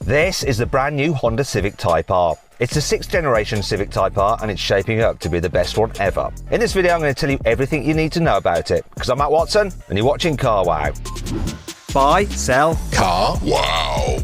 This is the brand new Honda Civic Type R. It's the 6th generation Civic Type R and it's shaping up to be the best one ever. In this video I'm going to tell you everything you need to know about it, because I'm Matt Watson and you're watching Car Wow. Buy, sell, Car Wow.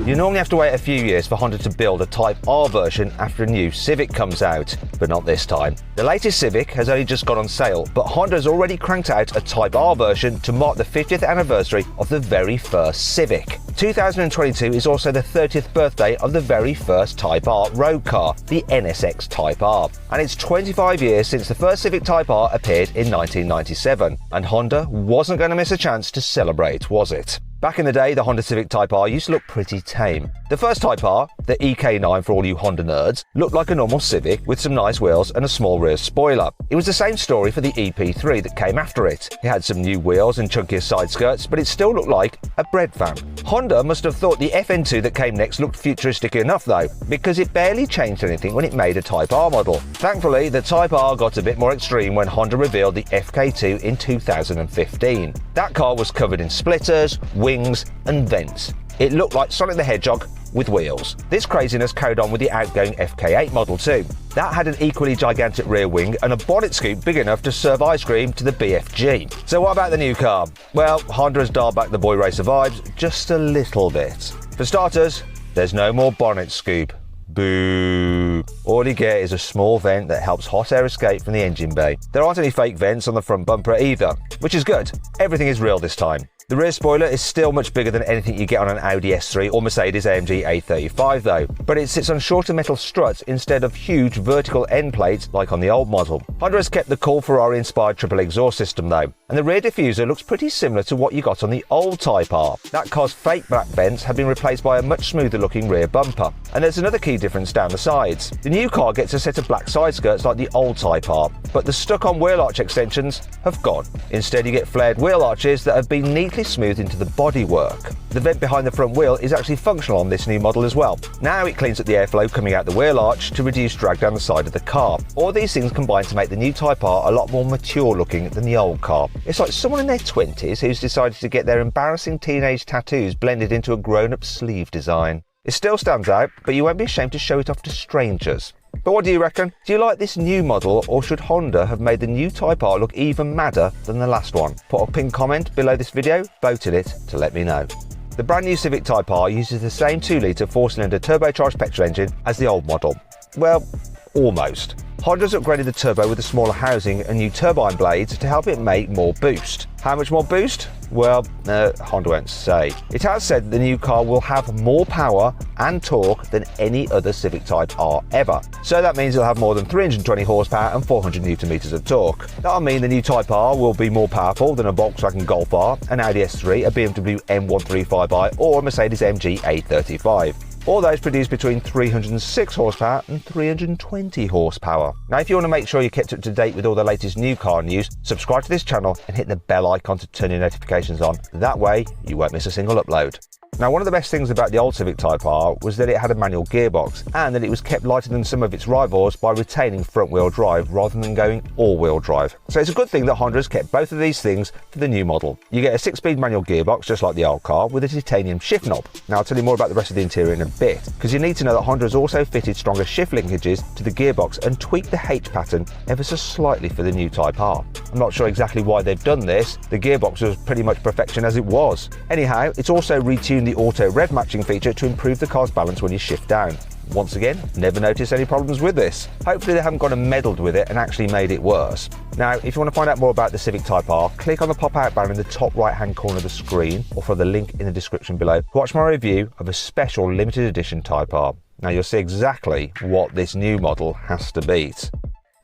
You normally have to wait a few years for Honda to build a Type R version after a new Civic comes out, but not this time. The latest Civic has only just gone on sale, but Honda has already cranked out a Type R version to mark the 50th anniversary of the very first Civic. 2022 is also the 30th birthday of the very first Type R road car, the NSX Type R. And it's 25 years since the first Civic Type R appeared in 1997. And Honda wasn't going to miss a chance to celebrate, was it? Back in the day, the Honda Civic Type R used to look pretty tame. The first Type R, the EK9 for all you Honda nerds, looked like a normal Civic with some nice wheels and a small rear spoiler. It was the same story for the EP3 that came after it. It had some new wheels and chunkier side skirts, but it still looked like a bread van. Honda must have thought the FN2 that came next looked futuristic enough though, because it barely changed anything when it made a Type R model. Thankfully, the Type R got a bit more extreme when Honda revealed the FK2 in 2015. That car was covered in splitters, wings and vents. It looked like Sonic the Hedgehog with wheels. This craziness carried on with the outgoing FK8 model too. That had an equally gigantic rear wing and a bonnet scoop big enough to serve ice cream to the BFG. So what about the new car? Well, Honda has dialed back the boy racer vibes just a little bit. For starters, there's no more bonnet scoop. Boo. All you get is a small vent that helps hot air escape from the engine bay. There aren't any fake vents on the front bumper either, which is good. Everything is real this time. The rear spoiler is still much bigger than anything you get on an Audi S3 or Mercedes AMG A35 though, but it sits on shorter metal struts instead of huge vertical end plates like on the old model. Honda has kept the cool Ferrari-inspired triple exhaust system though, and the rear diffuser looks pretty similar to what you got on the old Type R. That car's fake black vents have been replaced by a much smoother looking rear bumper. And there's another key difference down the sides. The new car gets a set of black side skirts like the old Type R, but the stuck-on wheel arch extensions have gone. Instead you get flared wheel arches that have been neatly smoothed into the bodywork. The vent behind the front wheel is actually functional on this new model as well. Now it cleans up the airflow coming out the wheel arch to reduce drag down the side of the car. All these things combine to make the new Type R a lot more mature looking than the old car. It's like someone in their 20s who's decided to get their embarrassing teenage tattoos blended into a grown-up sleeve design. It still stands out, but you won't be ashamed to show it off to strangers. But what do you reckon? Do you like this new model, or should Honda have made the new Type R look even madder than the last one? Put a pinned comment below this video, vote in it to let me know. The brand new Civic Type R uses the same 2-litre 4-cylinder turbocharged petrol engine as the old model. Well, almost. Honda's upgraded the turbo with a smaller housing and new turbine blades to help it make more boost. How much more boost? Well, Honda won't say. It has said the new car will have more power and torque than any other Civic Type R ever. So that means it'll have more than 320 horsepower and 400 newton meters of torque. That'll mean the new Type R will be more powerful than a Volkswagen Golf R, an Audi S3, a BMW M135i or a Mercedes AMG A35. All those produce between 306 horsepower and 320 horsepower. Now if you want to make sure you're kept up to date with all the latest new car news, subscribe to this channel and hit the bell icon to turn your notifications on. That way you won't miss a single upload. Now one of the best things about the old Civic Type R was that it had a manual gearbox and that it was kept lighter than some of its rivals by retaining front-wheel drive rather than going all-wheel drive. So it's a good thing that Honda has kept both of these things for the new model. You get a 6-speed manual gearbox just like the old car with a titanium shift knob. Now I'll tell you more about the rest of the interior in a bit, because you need to know that Honda has also fitted stronger shift linkages to the gearbox and tweaked the H pattern ever so slightly for the new Type R. I'm not sure exactly why they've done this. The gearbox was pretty much perfection as it was. Anyhow, it's also retuned the auto rev matching feature to improve the car's balance when you shift down. Once again, never noticed any problems with this. Hopefully they haven't gone and meddled with it and actually made it worse. Now, if you want to find out more about the Civic Type R, click on the pop-out banner in the top right-hand corner of the screen or follow the link in the description below to watch my review of a special limited edition Type R. Now you'll see exactly what this new model has to beat.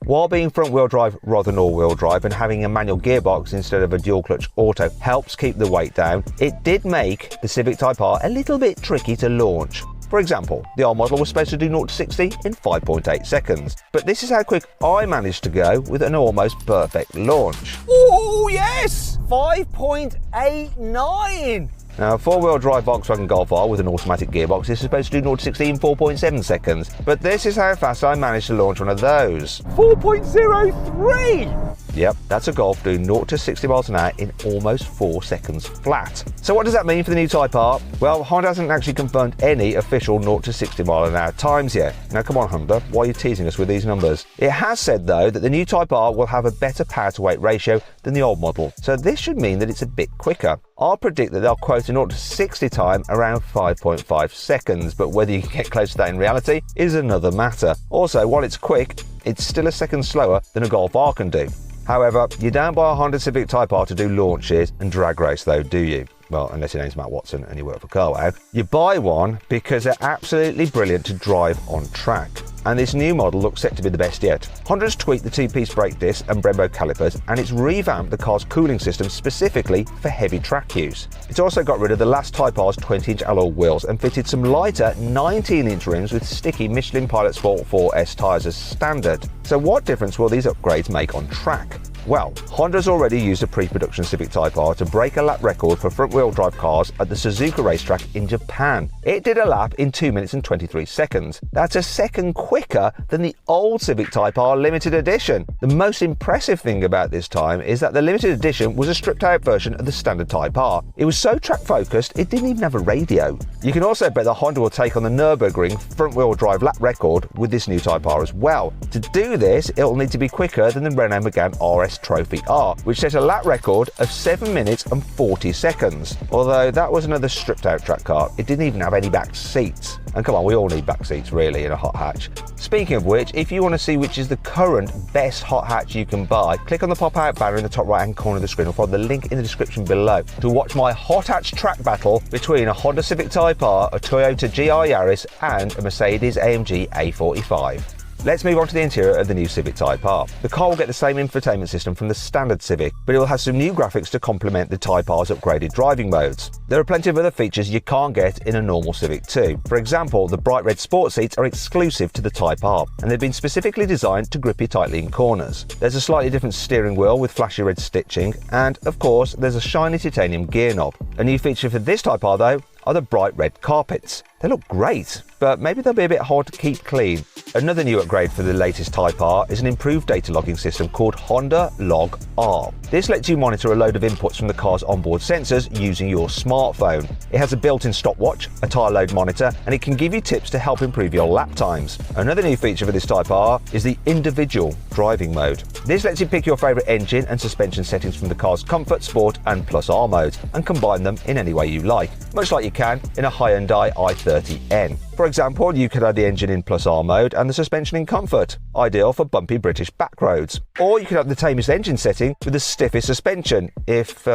While being front-wheel drive rather than all-wheel drive and having a manual gearbox instead of a dual-clutch auto helps keep the weight down, it did make the Civic Type R a little bit tricky to launch. For example, the old model was supposed to do 0 to 60 in 5.8 seconds, but this is how quick I managed to go with an almost perfect launch. oh yes, 5.89. Now, a four-wheel drive Volkswagen Golf R with an automatic gearbox is supposed to do 0 to 60 in 4.7 seconds, but this is how fast I managed to launch one of those. 4.03. Yep, that's a Golf doing 0 to 60 miles an hour in almost 4 seconds flat. So what does that mean for the new Type R? Well, Honda hasn't actually confirmed any official 0 to 60 mile an hour times yet. Now come on Honda, why are you teasing us with these numbers? It has said though that the new Type R will have a better power to weight ratio than the old model, so this should mean that it's a bit quicker. I'll predict that they'll quote a 0 to 60 time around 5.5 seconds, but whether you can get close to that in reality is another matter. Also, while it's quick, it's still a second slower than a Golf R can do. However, you don't buy a Honda Civic Type R to do launches and drag race though, do you? Well, unless your name's Matt Watson and you work for Carwow. You buy one because they're absolutely brilliant to drive on track. And this new model looks set to be the best yet. Honda's tweaked the two-piece brake disc and Brembo calipers, and it's revamped the car's cooling system specifically for heavy track use. It's also got rid of the last Type R's 20-inch alloy wheels and fitted some lighter 19-inch rims with sticky Michelin Pilot Sport 4S tyres as standard. So what difference will these upgrades make on track? Well, Honda's already used a pre-production Civic Type R to break a lap record for front-wheel drive cars at the Suzuka racetrack in Japan. It did a lap in 2 minutes and 23 seconds. That's a second quicker than the old Civic Type R limited edition. The most impressive thing about this time is that the limited edition was a stripped-out version of the standard Type R. It was so track-focused, it didn't even have a radio. You can also bet that Honda will take on the Nürburgring front-wheel drive lap record with this new Type R as well. To do this, it'll need to be quicker than the Renault Megane RS Trophy R, which set a lap record of 7 minutes and 40 seconds. Although that was another stripped out track car, it didn't even have any back seats. And come on, we all need back seats really in a hot hatch. Speaking of which, if you want to see which is the current best hot hatch you can buy, click on the pop-out banner in the top right hand corner of the screen or follow the link in the description below to watch my hot hatch track battle between a Honda Civic Type R, a Toyota GR Yaris and a Mercedes AMG A45. Let's move on to the interior of the new Civic Type R. The car will get the same infotainment system from the standard Civic, but it will have some new graphics to complement the Type R's upgraded driving modes. There are plenty of other features you can't get in a normal Civic 2. For example, the bright red sport seats are exclusive to the Type R, and they've been specifically designed to grip you tightly in corners. There's a slightly different steering wheel with flashy red stitching, and of course, there's a shiny titanium gear knob. A new feature for this Type R though are the bright red carpets. They look great, but maybe they'll be a bit hard to keep clean. Another new upgrade for the latest Type R is an improved data logging system called Honda Log R. This lets you monitor a load of inputs from the car's onboard sensors using your smartphone. It has a built-in stopwatch, a tyre load monitor, and it can give you tips to help improve your lap times. Another new feature for this Type R is the individual driving mode. This lets you pick your favourite engine and suspension settings from the car's Comfort, Sport and Plus R modes and combine them in any way you like, much like you can in a Hyundai i30N. For example, you could add the engine in Plus R mode and the suspension in Comfort, ideal for bumpy British back roads. Or you could have the tamest engine setting with the stiffest suspension if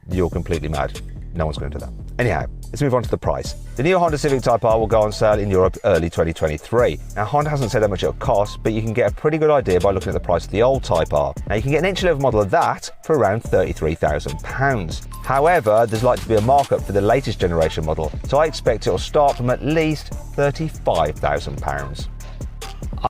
you're completely mad. No one's going to do that. Anyhow, let's move on to the price. The new Honda Civic Type R will go on sale in Europe early 2023. Now, Honda hasn't said how much it'll cost, but you can get a pretty good idea by looking at the price of the old Type R. Now, you can get an entry-level model of that for around £33,000. However, there's likely to be a markup for the latest generation model, so I expect it'll start from at least £35,000.